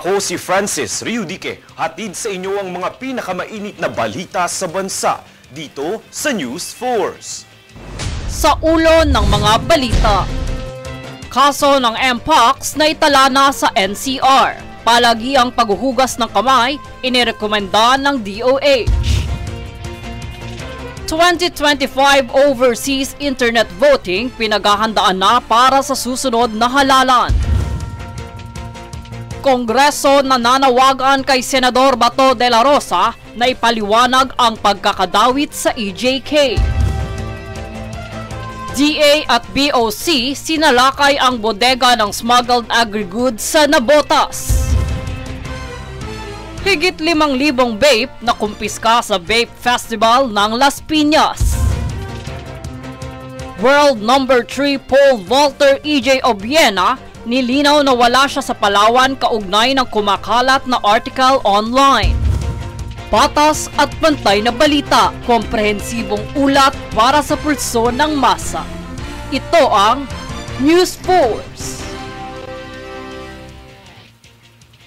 Ako si Francis Riudique, hatid sa inyo ang mga pinakamainit na balita sa bansa dito sa News Force. Sa ulo ng mga balita, kaso ng Mpox na itala na sa NCR. Palagi ang paghuhugas ng kamay, inirekomenda ng DOH. 2025 overseas internet voting pinaghahandaan na para sa susunod na halalan. Kongreso nananawagan kay Senador Bato de la Rosa na ipaliwanag ang pagkakadawit sa EJK. DA at BOC sinalakay ang bodega ng smuggled agri-goods sa Navotas. Higit 5,000 vape na kumpiska sa Vape Festival ng Las Piñas. World number 3 pole vaulter EJ Obiena nilinaw na wala siya sa Palawan kaugnay ng kumakalat na article online. Patas at pantay na balita, komprehensibong ulat para sa pulso ng masa. Ito ang News Force.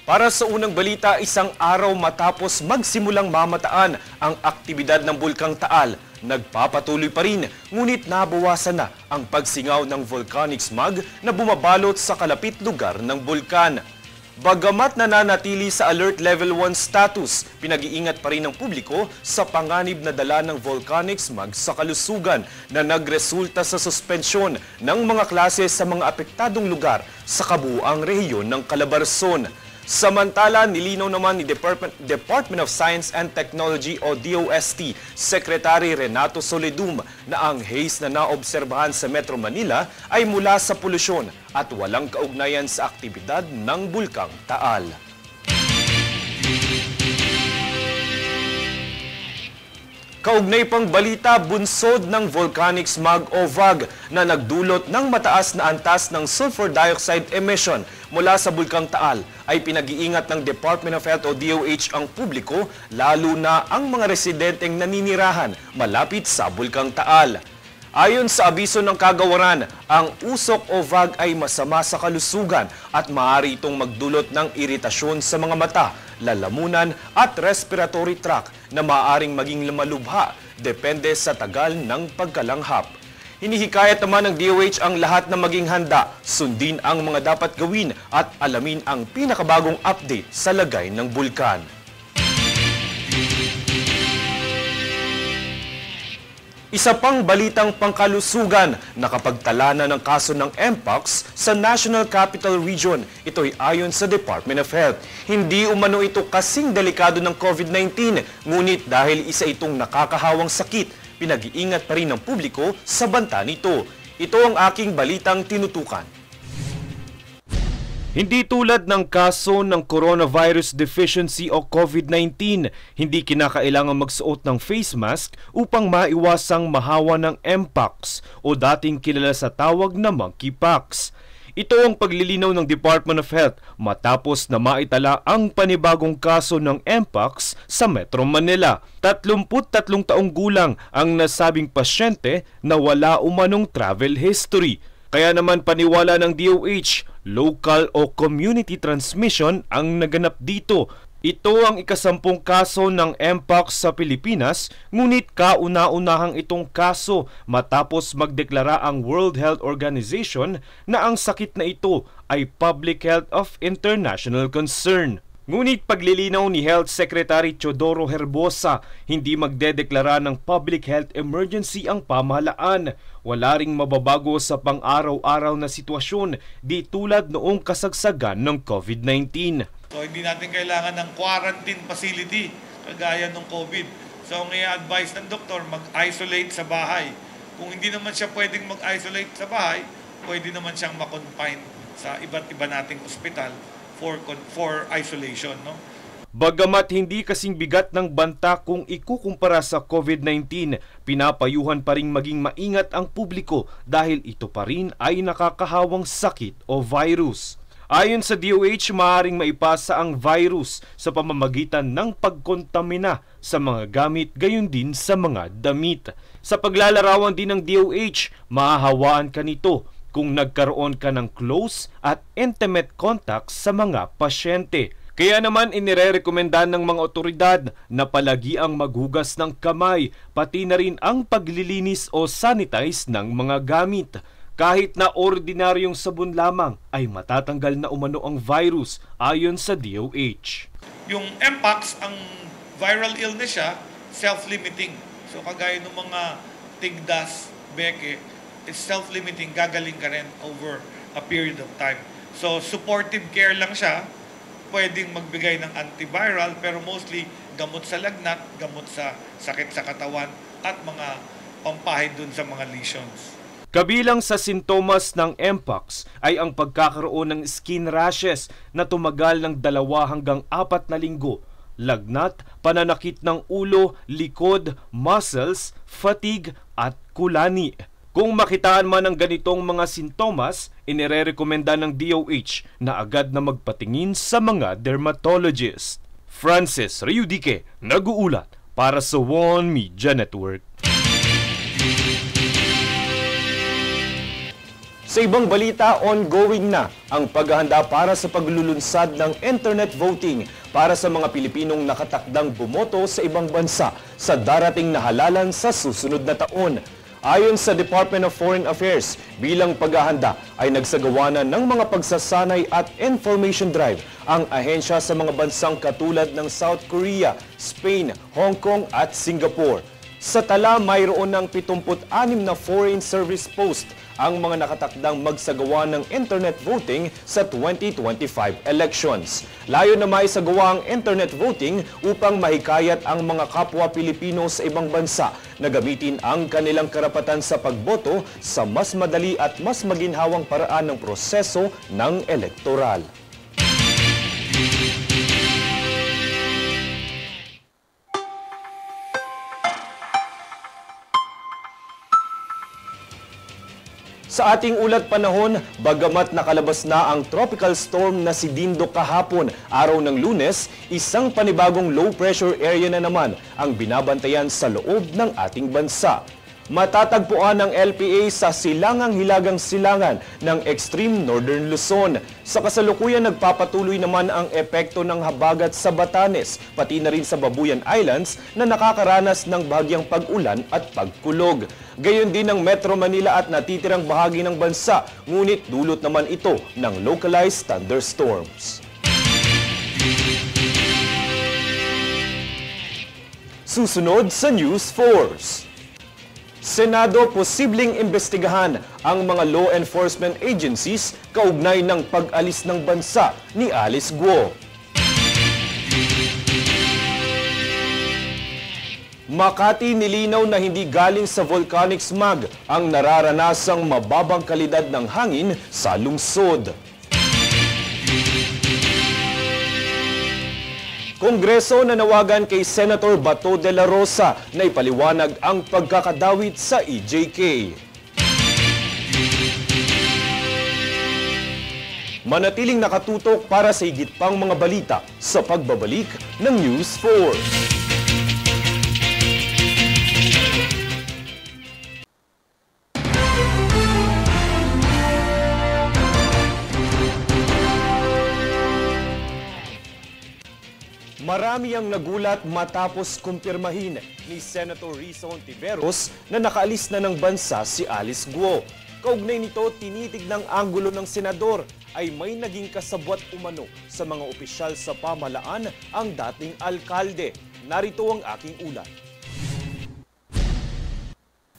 Para sa unang balita, isang araw matapos magsimulang mamataan ang aktibidad ng Bulkang Taal, nagpapatuloy pa rin, ngunit nabawasan na ang pagsingaw ng volcanic smog na bumabalot sa kalapit lugar ng bulkan. Bagamat nananatili sa Alert Level 1 status, pinag-iingat pa rin ng publiko sa panganib na dala ng volcanic smog sa kalusugan na nagresulta sa suspensyon ng mga klase sa mga apektadong lugar sa kabuuang rehiyon ng Calabarzon. Samantala, nilinaw naman ni Department of Science and Technology o DOST Secretary Renato Soledum na ang haze na naobserbahan sa Metro Manila ay mula sa polusyon at walang kaugnayan sa aktibidad ng Bulkang Taal. Kaugnay pang balita, bunsod ng volcanic smog o VOG na nagdulot ng mataas na antas ng sulfur dioxide emission mula sa Bulkang Taal ay pinag-iingat ng Department of Health o DOH ang publiko, lalo na ang mga residenteng naninirahan malapit sa Bulkang Taal. Ayon sa abiso ng kagawaran, ang usok o VOG ay masama sa kalusugan at maaari itong magdulot ng iritasyon sa mga mata, lalamunan at respiratory tract na maaaring maging lumalubha depende sa tagal ng pagkalanghap. Hinihikayat naman ng DOH ang lahat na maging handa, sundin ang mga dapat gawin at alamin ang pinakabagong update sa lagay ng bulkan. Isa pang balitang pangkalusugan, nakapagtala na ng kaso ng Mpox sa National Capital Region. Ito'y ayon sa Department of Health. Hindi umano ito kasing delikado ng COVID-19, ngunit dahil isa itong nakakahawang sakit, pinag-iingat pa rin ng publiko sa banta nito. Ito ang aking balitang tinutukan. Hindi tulad ng kaso ng coronavirus deficiency o COVID-19, hindi kinakailangan magsuot ng face mask upang maiwasang mahawa ng Mpox o dating kilala sa tawag na monkeypox. Ito ang paglilinaw ng Department of Health matapos na maitala ang panibagong kaso ng Mpox sa Metro Manila. 33 taong gulang ang nasabing pasyente na wala umanong travel history. Kaya naman paniwala ng DOH, local o community transmission ang naganap dito. Ito ang ika-10 kaso ng Mpox sa Pilipinas, ngunit kauna-unahang itong kaso matapos magdeklara ang World Health Organization na ang sakit na ito ay public health of international concern. Ngunit paglilinaw ni Health Secretary Teodoro Herbosa, hindi magdedeklara ng public health emergency ang pamahalaan. Wala ring mababago sa pang-araw-araw na sitwasyon di tulad noong kasagsagan ng COVID-19. So hindi natin kailangan ng quarantine facility kagaya ng COVID. So ang i-advise ng doktor, mag-isolate sa bahay. Kung hindi naman siya pwedeng mag-isolate sa bahay, pwede naman siyang makonfine sa iba't iba nating ospital for isolation, no? Bagamat hindi kasing bigat ng banta kung ikukumpara sa COVID-19, pinapayuhan pa ring maging maingat ang publiko dahil ito pa rin ay nakakahawang sakit o virus. Ayon sa DOH, maaaring maipasa ang virus sa pamamagitan ng pagkontamina sa mga gamit, gayon din sa mga damit. Sa paglalarawan din ng DOH, mahahawaan ka nito kung nagkaroon ka ng close at intimate contact sa mga pasyente. Kaya naman inirerekomenda ng mga otoridad na palagiang maghugas ng kamay, pati na rin ang paglilinis o sanitize ng mga gamit. Kahit na ordinaryong sabon lamang ay matatanggal na umano ang virus ayon sa DOH. Yung Mpox, ang viral illness siya, self-limiting. So kagaya ng mga tigdas, beke, it's self-limiting, gagaling ka rin over a period of time. So supportive care lang siya, pwedeng magbigay ng antiviral pero mostly gamot sa lagnat, gamot sa sakit sa katawan at mga pampahid dun sa mga lesions. Kabilang sa sintomas ng Mpox ay ang pagkakaroon ng skin rashes na tumagal ng 2 hanggang 4 na linggo, lagnat, pananakit ng ulo, likod, muscles, fatigue at kulani. Kung makitaan man ang ganitong mga sintomas, inirerekomenda ng DOH na agad na magpatingin sa mga dermatologist. Francis Riudique, nag-uulat para sa One Media Network. Sa ibang balita, ongoing na ang paghahanda para sa paglulunsad ng internet voting para sa mga Pilipinong nakatakdang bumoto sa ibang bansa sa darating na halalan sa susunod na taon. Ayon sa Department of Foreign Affairs, bilang paghahanda ay nagsagawa na ng mga pagsasanay at information drive ang ahensya sa mga bansang katulad ng South Korea, Spain, Hong Kong at Singapore. Sa tala, mayroon ng 76 na foreign service post ang mga nakatakdang magsagawa ng internet voting sa 2025 elections. Layo na maisagawa ang internet voting upang mahikayat ang mga kapwa Pilipino sa ibang bansa na gamitin ang kanilang karapatan sa pagboto sa mas madali at mas maginhawang paraan ng proseso ng elektoral. Sa ating ulat panahon, bagamat nakalabas na ang tropical storm na si Dindo kahapon, araw ng Lunes, isang panibagong low pressure area na naman ang binabantayan sa loob ng ating bansa. Matatagpuan ng LPA sa silangang hilagang silangan ng extreme northern Luzon. Sa kasalukuyan, nagpapatuloy naman ang epekto ng habagat sa Batanes, pati na rin sa Babuyan Islands na nakakaranas ng bahagyang pag-ulan at pagkulog. Gayon din ang Metro Manila at natitirang bahagi ng bansa, ngunit dulot naman ito ng localized thunderstorms. Susunod sa News Force. Senado posibleng imbestigahan ang mga law enforcement agencies kaugnay ng pag-alis ng bansa ni Alice Guo. Makati nilinaw na hindi galing sa volcanic smog ang nararanasang mababang kalidad ng hangin sa lungsod. Kongreso nanawagan kay Senator Bato de la Rosa na ipaliwanag ang pagkakadawit sa EJK. Manatiling nakatutok para sa higit pang mga balita sa pagbabalik ng News 4. Marami ang nagulat matapos kumpirmahin ni Senator Risa Hontiveros na nakaalis na ng bansa si Alice Guo. Kaugnay nito, tinitignang anggulo ng senador ay may naging kasabwat umano sa mga opisyal sa pamahalaan ang dating alkalde. Narito ang aking ulat.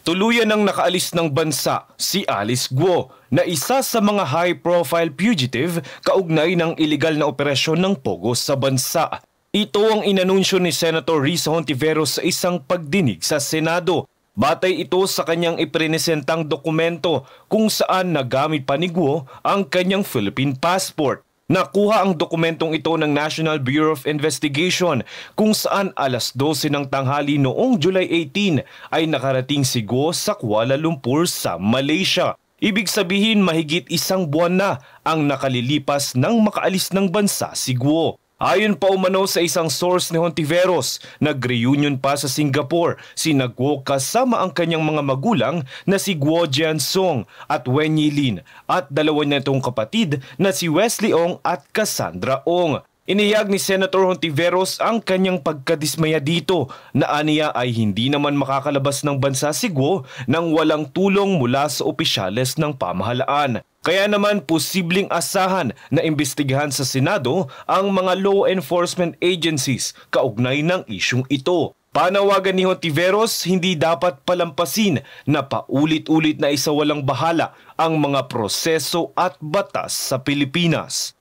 Tuluyan ang nakaalis ng bansa si Alice Guo na isa sa mga high-profile fugitive kaugnay ng iligal na operasyon ng Pogo sa bansa. Ito ang inanunsyo ni Senator Risa Hontiveros sa isang pagdinig sa Senado. Batay ito sa kanyang ipresentang dokumento kung saan nagamit pa ni Guo ang kanyang Philippine passport. Nakuha ang dokumentong ito ng National Bureau of Investigation kung saan alas 12 ng tanghali noong July 18 ay nakarating si Guo sa Kuala Lumpur sa Malaysia. Ibig sabihin mahigit 1 buwan na ang nakalilipas nang makaalis ng bansa si Guo. Ayon pa umano sa isang source ni Hontiveros, nag-reunion pa sa Singapore si Guo kasama ang kanyang mga magulang na si Guo Jiansong at Wen Yilin at dalawa nitong kapatid na si Wesley Ong at Cassandra Ong. Inihayag ni Senator Hontiveros ang kanyang pagkadismaya dito na aniya ay hindi naman makakalabas ng bansa si Guo nang walang tulong mula sa opisyales ng pamahalaan. Kaya naman posibleng asahan na imbestigahan sa Senado ang mga law enforcement agencies kaugnay ng isyung ito. Panawagan ni Hontiveros, hindi dapat palampasin na paulit-ulit na isawalang bahala ang mga proseso at batas sa Pilipinas.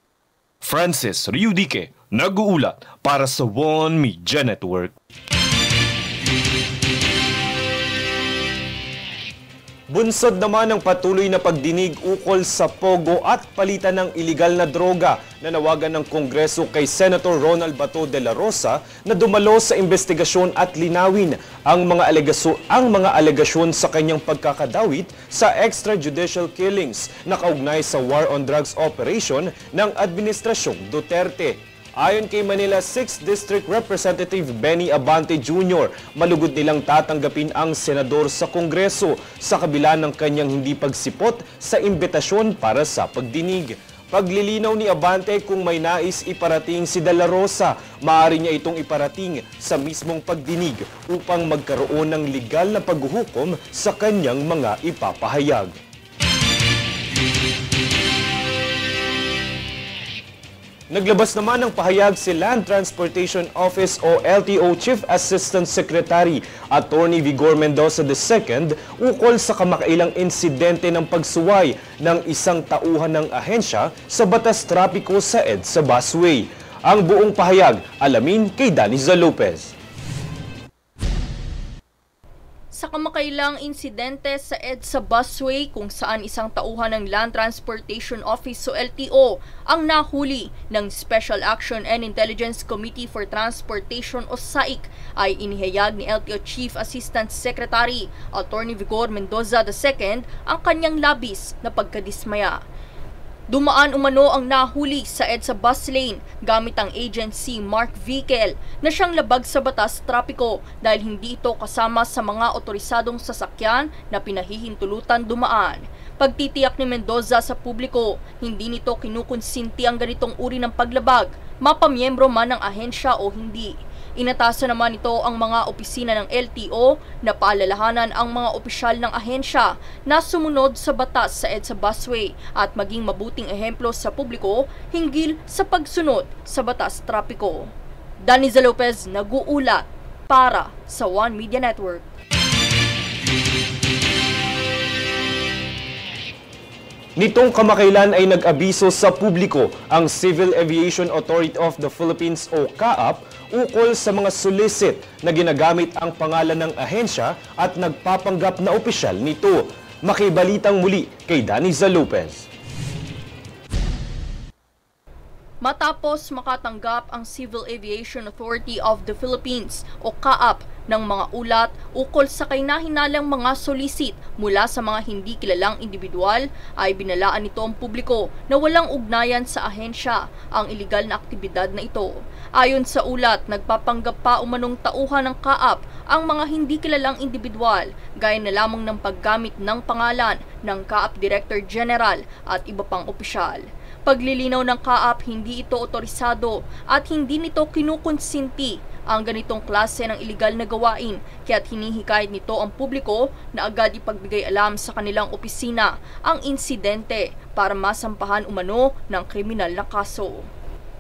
Francis Riudique, nag-uulat para sa One Media Network. Bunsod naman ang patuloy na pagdinig ukol sa pogo at palitan ng iligal na droga na nawagan ng Kongreso kay Senator Ronald Bato de la Rosa na dumalo sa investigasyon at linawin ang mga alegasyon sa kanyang pagkakadawit sa extrajudicial killings na kaugnay sa war on drugs operation ng Administrasyong Duterte. Ayon kay Manila 6th District Representative Benny Abante Jr., malugod nilang tatanggapin ang senador sa Kongreso sa kabila ng kanyang hindi pagsipot sa imbitasyon para sa pagdinig. Paglilinaw ni Abante, kung may nais iparating si De La Rosa, maaari niya itong iparating sa mismong pagdinig upang magkaroon ng legal na paghuhukom sa kanyang mga ipapahayag. Naglabas naman ng pahayag si Land Transportation Office o LTO Chief Assistant Secretary Attorney Vigor Mendoza II ukol sa kamakailang insidente ng pagsuway ng isang tauhan ng ahensya sa batas trapiko sa EDSA Busway. Ang buong pahayag, alamin kay Daniza Lopez. Sa kamakailang insidente sa EDSA Busway kung saan isang tauhan ng Land Transportation Office o LTO ang nahuli ng Special Action and Intelligence Committee for Transportation o SAIC ay inihayag ni LTO Chief Assistant Secretary Attorney Vigor Mendoza II ang kanyang labis na pagkadismaya. Dumaan umano ang nahuli sa EDSA bus lane gamit ang agency marked vehicle na siyang labag sa batas trapiko dahil hindi ito kasama sa mga otorisadong sasakyan na pinahihintulutan dumaan. Pagtitiyak ni Mendoza sa publiko, hindi nito kinukonsinti ang ganitong uri ng paglabag, mapamiyembro man ng ahensya o hindi. Inatasan naman ito ang mga opisina ng LTO na paalalahanan ang mga opisyal ng ahensya na sumunod sa batas sa EDSA Busway at maging mabuting ehemplo sa publiko hinggil sa pagsunod sa batas trapiko. Daniza Lopez, nag-uulat para sa One Media Network. Nitong kamakailan ay nag-abiso sa publiko ang Civil Aviation Authority of the Philippines o CAAP ukol sa mga solicit na ginagamit ang pangalan ng ahensya at nagpapanggap na opisyal nito. Makibalitang muli kay Daniza Lopez. Matapos makatanggap ang Civil Aviation Authority of the Philippines o CAAP ng mga ulat ukol sa kahinahinalang mga solicit mula sa mga hindi kilalang individual, ay binalaan nito ang publiko na walang ugnayan sa ahensya ang iligal na aktibidad na ito. Ayon sa ulat, nagpapanggap pa umanong tauhan ng CAAP ang mga hindi kilalang individual, gaya na lamang ng paggamit ng pangalan ng CAAP Director General at iba pang opisyal. Paglilinaw ng CAAP, hindi ito otorisado at hindi nito kinukonsinti ang ganitong klase ng iligal na gawain, kaya't hinihikayat nito ang publiko na agad ipagbigay alam sa kanilang opisina ang insidente para masampahan umano ng kriminal na kaso.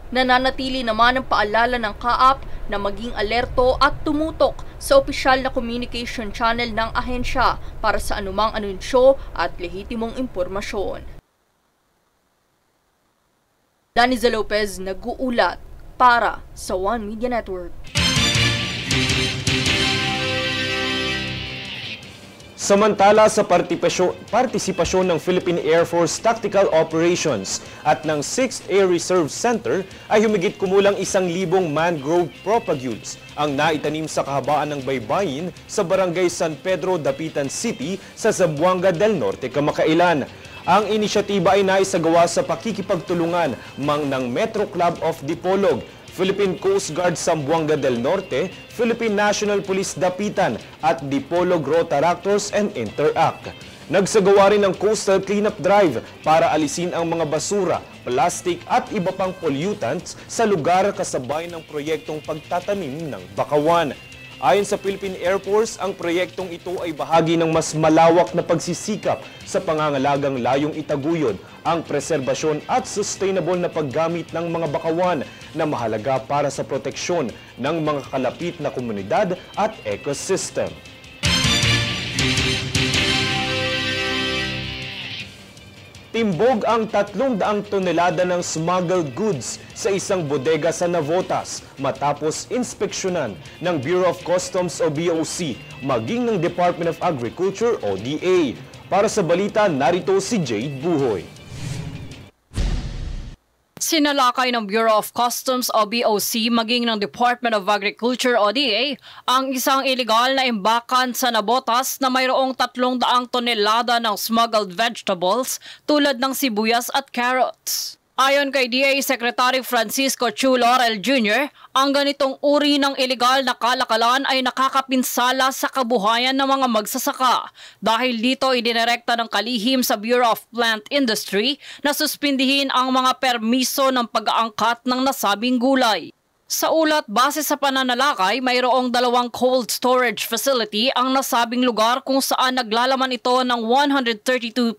Nananatili naman ang paalala ng CAAP na maging alerto at tumutok sa opisyal na communication channel ng ahensya para sa anumang anunsyo at lehitimong impormasyon. Daniza Lopez, nag-uulat para sa One Media Network. Samantala sa partisipasyon ng Philippine Air Force Tactical Operations at ng 6th Air Reserve Center ay humigit kumulang 1,000 mangrove propagules ang naitanim sa kahabaan ng baybayin sa Barangay San Pedro, Dapitan City sa Zamboanga del Norte, Kamakailan. Ang inisyatiba ay naisagawa sa pakikipagtulungan ng Metro Club of Dipolog, Philippine Coast Guard Zamboanga del Norte, Philippine National Police Dapitan at Dipolog Rotaractors and Interact. Nagsagawa rin ng Coastal Cleanup Drive para alisin ang mga basura, plastic at iba pang pollutants sa lugar kasabay ng proyektong pagtatanim ng bakawan. Ayon sa Philippine Air Force, ang proyektong ito ay bahagi ng mas malawak na pagsisikap sa pangangalagang layong itaguyod ang preserbasyon at sustainable na paggamit ng mga bakawan na mahalaga para sa proteksyon ng mga kalapit na komunidad at ecosystem. Timbog ang 300 tonelada ng smuggled goods sa isang bodega sa Navotas matapos inspeksyonan ng Bureau of Customs o BOC maging ng Department of Agriculture o DA. Para sa balita, narito si Jade Buhoy. Sinalakay ng Bureau of Customs o BOC maging ng Department of Agriculture o DA ang isang iligal na imbakan sa Navotas na mayroong 300 tonelada ng smuggled vegetables tulad ng sibuyas at carrots. Ayon kay DA Secretary Francisco Chu Laurel Jr., ang ganitong uri ng iligal na kalakalan ay nakakapinsala sa kabuhayan ng mga magsasaka. Dahil dito idinirekta ng kalihim sa Bureau of Plant Industry na suspindihin ang mga permiso ng pag-aangkat ng nasabing gulay. Sa ulat, base sa pananalakay, mayroong 2 cold storage facility ang nasabing lugar kung saan naglalaman ito ng 132.75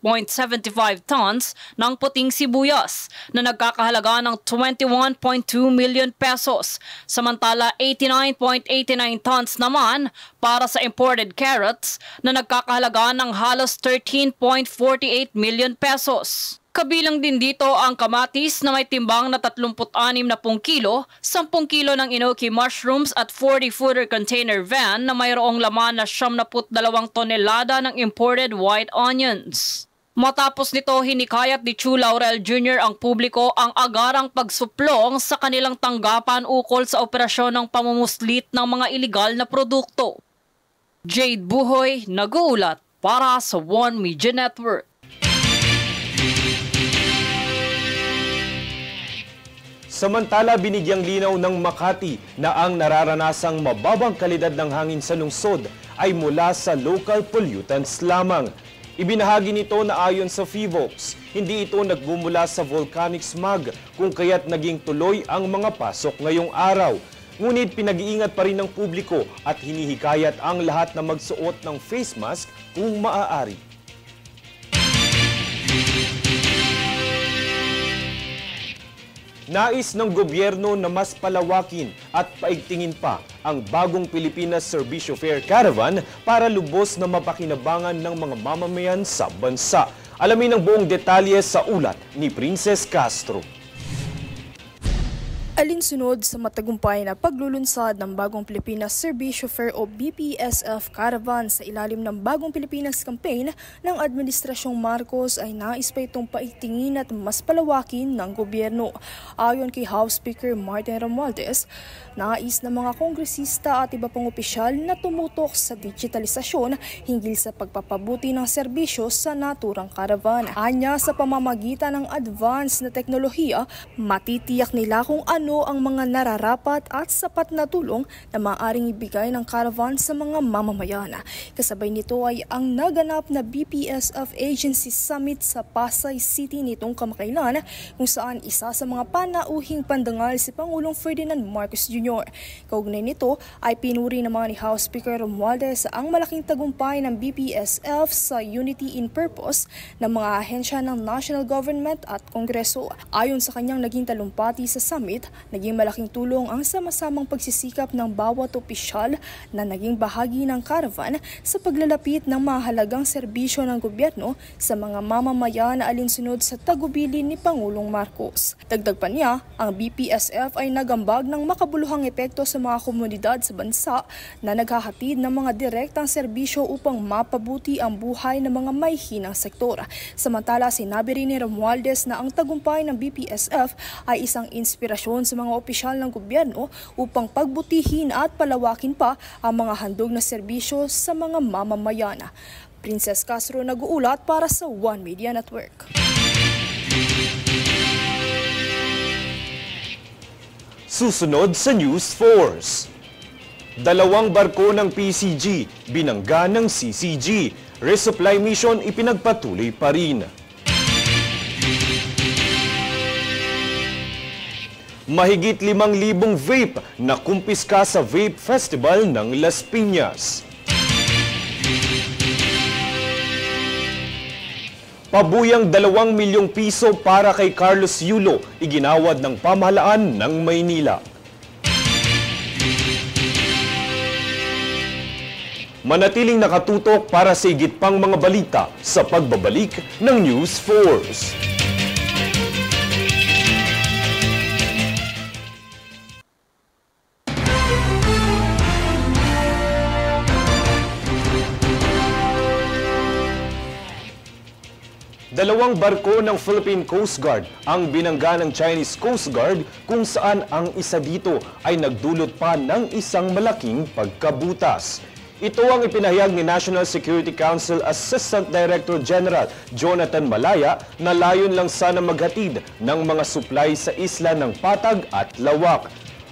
tons ng puting sibuyas na nagkakahalaga ng 21.2 million pesos. Samantala, 89.89 tons naman para sa imported carrots na nagkakahalaga ng halos 13.48 million pesos. Kabilang din dito ang kamatis na may timbang na 36 na kilo, 10 kilo ng inoki mushrooms at 40-footer container van na mayroong laman na 72 tonelada ng imported white onions. Matapos nito, hinikayat ni Chu Laurel Jr. ang publiko ang agarang pagsuplong sa kanilang tanggapan ukol sa operasyon ng pamumuslit ng mga iligal na produkto. Jade Buhoy, nag-uulat para sa One Media Network. Samantala, binigyang linaw ng Makati na ang nararanasang mababang kalidad ng hangin sa lungsod ay mula sa local pollutants lamang. Ibinahagi nito na ayon sa PHIVOLCS, hindi ito nagmumula sa volcanic smog kung kaya't naging tuloy ang mga pasok ngayong araw. Ngunit pinag-iingat pa rin ng publiko at hinihikayat ang lahat na magsuot ng face mask kung maaari. Nais ng gobyerno na mas palawakin at paigtingin pa ang bagong Pilipinas Serbisyo Fair Caravan para lubos na mapakinabangan ng mga mamamayan sa bansa. Alamin ang buong detalye sa ulat ni Princess Castro. Alinsunod sa matagumpay na paglulunsad ng Bagong Pilipinas Serbisyo Fair o BPSF Caravan sa ilalim ng Bagong Pilipinas Campaign ng Administrasyong Marcos ay nais pa itong paigtingin at mas palawakin ng gobyerno. Ayon kay House Speaker Martin Romualdez, nais ng mga kongresista at iba pang opisyal na tumutok sa digitalisasyon hinggil sa pagpapabuti ng serbisyo sa naturang caravan. Anya, sa pamamagitan ng advanced na teknolohiya, matitiyak nila kung ano ang mga nararapat at sapat na tulong na maaaring ibigay ng caravan sa mga mamamayan. Kasabay nito ay ang naganap na BPSF Agency Summit sa Pasay City nitong kamakailan, kung saan isa sa mga panauhing pandangal si Pangulong Ferdinand Marcos Jr. Kaugnay nito ay pinuri naman ni House Speaker Romualdez ang malaking tagumpay ng BPSF sa unity in purpose ng mga ahensya ng national government at kongreso. Ayon sa kanyang naging talumpati sa summit, naging malaking tulong ang sama-samang pagsisikap ng bawat opisyal na naging bahagi ng caravan sa paglalapit ng mahalagang serbisyo ng gobyerno sa mga mamamayan na alinsunod sa tagubilin ni Pangulong Marcos. Dagdag pa niya, ang BPSF ay nagambag ng makabuluhang epekto sa mga komunidad sa bansa na naghahatid ng mga direktang serbisyo upang mapabuti ang buhay ng mga may hinang sektor. Samantala, sinabi rin ni Romualdez na ang tagumpay ng BPSF ay isang inspirasyon sa mga opisyal ng gobyerno upang pagbutihin at palawakin pa ang mga handog na serbisyo sa mga mamamayan. Princess Castro, nag-uulat para sa One Media Network. Susunod sa News Force. 2 barko ng PCG, binangga ng CCG. Resupply mission ipinagpatuloy pa rin. Mahigit 5,000 vape na kumpiska sa Vape Festival ng Las Piñas. Pabuyang 2 milyong piso para kay Carlos Yulo, iginawad ng pamahalaan ng Maynila. Manatiling nakatutok para sa higit pang mga balita sa pagbabalik ng News Force. Dalawang barko ng Philippine Coast Guard ang binangga ng Chinese Coast Guard kung saan ang isa dito ay nagdulot pa ng isang malaking pagkabutas. Ito ang ipinahayag ni National Security Council Assistant Director General Jonathan Malaya na layon lang sana maghatid ng mga supply sa isla ng Patag at Lawak.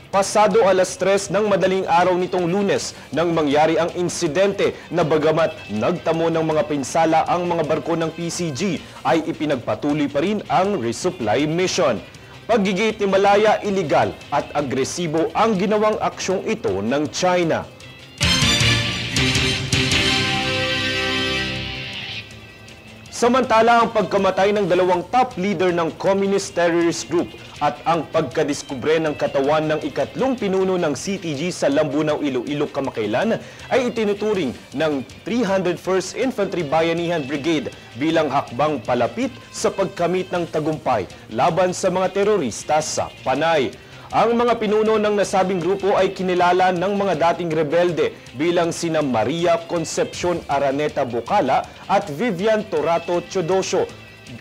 Pasado 3:00 ng madaling araw nitong Lunes nang mangyari ang insidente na bagamat nagtamo ng mga pinsala ang mga barko ng PCG ay ipinagpatuloy pa rin ang resupply mission. Paggigit ni Malaya, iligal at agresibo ang ginawang aksyong ito ng China. Samantala, ang pagkamatay ng 2 top leader ng Communist Terrorist Group at ang pagkadiskubre ng katawan ng ikatlong pinuno ng CTG sa Lambunaw, Iloilo kamakailan ay itinuturing ng 301st Infantry Bayanihan Brigade bilang hakbang palapit sa pagkamit ng tagumpay laban sa mga terorista sa Panay. Ang mga pinuno ng nasabing grupo ay kinilala ng mga dating rebelde bilang sina Maria Concepcion Araneta Bocala at Vivian Torato Chodosio,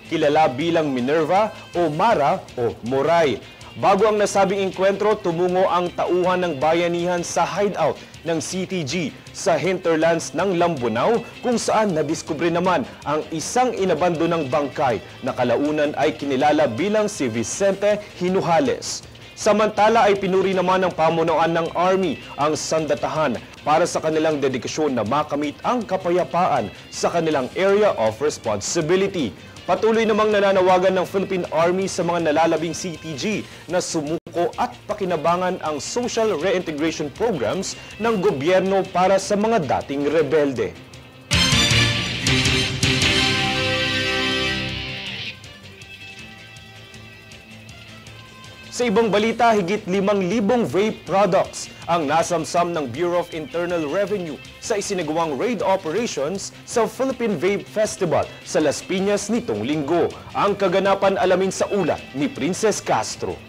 kilala bilang Minerva o Mara o Moray. Bago ang nasabing engkwentro, tumungo ang tauhan ng bayanihan sa hideout ng CTG sa hinterlands ng Lambunaw kung saan nadiskubre naman ang isang inabandonang bangkay na kalaunan ay kinilala bilang si Vicente Hinujales. Samantala ay pinuri naman ng pamunuan ng Army ang sandatahan para sa kanilang dedikasyon na makamit ang kapayapaan sa kanilang area of responsibility. Patuloy namang nananawagan ng Philippine Army sa mga nalalabing CTG na sumuko at pakinabangan ang social reintegration programs ng gobyerno para sa mga dating rebelde. Sa ibang balita, higit 5,000 vape products ang nasamsam ng Bureau of Internal Revenue sa isinagawang raid operations sa Philippine Vape Festival sa Las Piñas nitong linggo. Ang kaganapan alamin sa ulat ni Princess Castro.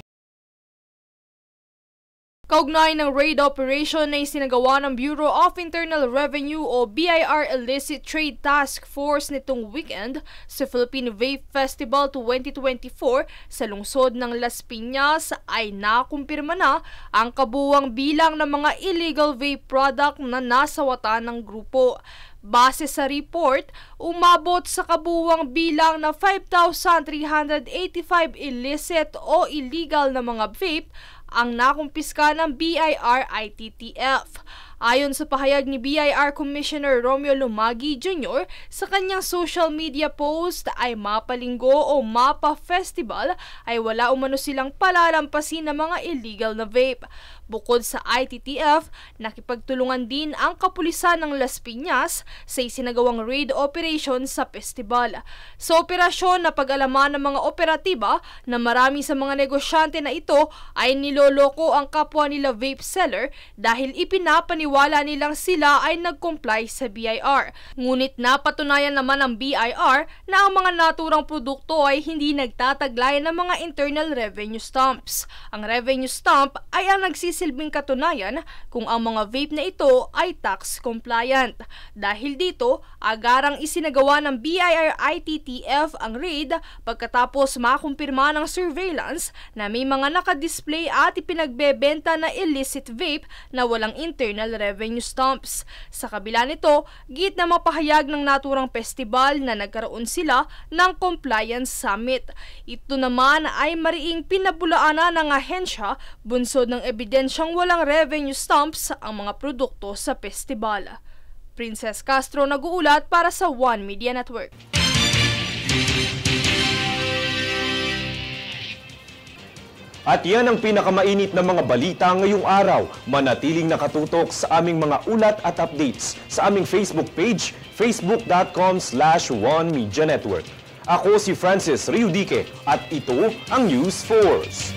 Kaugnay ng raid operation na isinagawa ng Bureau of Internal Revenue o BIR Illicit Trade Task Force nitong weekend sa Philippine Vape Festival 2024 sa lungsod ng Las Piñas ay nakumpirma na ang kabuuang bilang ng mga illegal vape product na nasawatan ng grupo. Base sa report, umabot sa kabuuang bilang na 5,385 illicit o illegal na mga vape ang nakumpiska ng BIR-ITTF. Ayon sa pahayag ni BIR Commissioner Romeo Lumagi Jr. sa kanyang social media post ay mapalinggo o mapa festival ay wala umano silang palalampasin ng mga illegal na vape. Bukod sa ITTF, nakipagtulungan din ang kapulisan ng Las Piñas sa isinagawang raid operation sa festival. Sa operasyon na pag-alaman ng mga operatiba na marami sa mga negosyante na ito ay niloloko ang kapwa nila vape seller dahil ipinapaniwala nilang sila ay nag-comply sa BIR. Ngunit napatunayan naman ng BIR na ang mga naturang produkto ay hindi nagtataglay ng mga internal revenue stamps. Ang revenue stamp ay ang nagsisilbing katunayan kung ang mga vape na ito ay tax compliant. Dahil dito, agarang isinagawa ng BIR-ITTF ang raid pagkatapos makumpirma ng surveillance na may mga nakadisplay at ipinagbebenta na illicit vape na walang internal revenue stamps. Sa kabila nito, git na mapahayag ng naturang festival na nagkaroon sila ng compliance summit. Ito naman ay mariing pinabulaanan ng ahensya bunsod ng ebidensyang walang revenue stamps ang mga produkto sa festival. Princess Castro nag-uulat para sa One Media Network. At yan ang pinakamainit na mga balita ngayong araw. Manatiling nakatutok sa aming mga ulat at updates sa aming Facebook page, facebook.com/OneMediaNetwork. Ako si Francis Riudique at ito ang News Force.